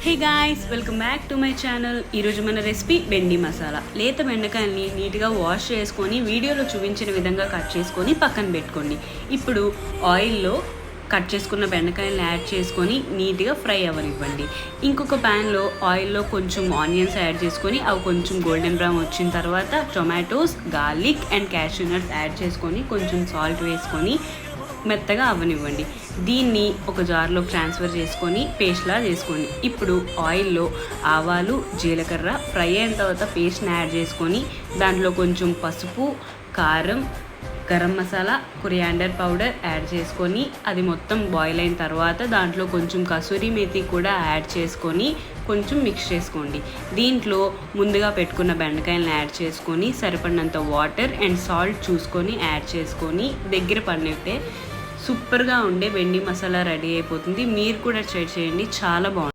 Hey guys, welcome back to my channel. ఈరోజు మన recipe బెండి masala. లేత బెండకాయల్ని నీట్గా వాష్ చేసుకొని వీడియోలో చూపించిన విధంగా కట్ చేసుకొని పక్కన పెట్టుకోండి. ఇప్పుడు ఆయిల్లో కట్ చేసుకున్న బెండకాయలను యాడ్ చేసుకొని నీట్గా ఫ్రై అవ్వనివ్వండి. ఇంకొక ప్యాన్లో ఆయిల్లో కొంచెం ఆనియన్స్ యాడ్ చేసుకొని అవి కొంచెం గోల్డెన్ బ్రౌన్ వచ్చిన తర్వాత tomatoes, garlic and cashew nuts add చేసుకొని కొంచెం సాల్ట్ వేసుకొని మెత్తగా అవ్వనివ్వండి. దీన్ని ఒక జార్లో ట్రాన్స్ఫర్ చేసుకొని పేస్ట్లా చేసుకోండి. ఇప్పుడు ఆయిల్లో ఆవాలు, జీలకర్ర ఫ్రై అయిన తర్వాత పేస్ట్ని యాడ్ చేసుకొని దాంట్లో కొంచెం పసుపు, కారం, garam masala, coriander powder add చేసుకొని అది మొత్తం బాయిల్ అయిన తర్వాత దాంట్లో కొంచెం కసూరి మేతి కూడా యాడ్ చేసుకొని కొంచెం మిక్స్ చేసుకోండి. దీంట్లో ముందుగా పెట్టుకున్న బెండకాయలను యాడ్ చేసుకొని సరిపడినంత వాటర్ అండ్ సాల్ట్ చూసుకొని యాడ్ చేసుకొని దగ్గర పడినట్టే సూపర్గా ఉండే బెండి మసాలా రెడీ అయిపోతుంది. మీరు కూడా ట్రై చేయండి, చాలా బాగుంటుంది.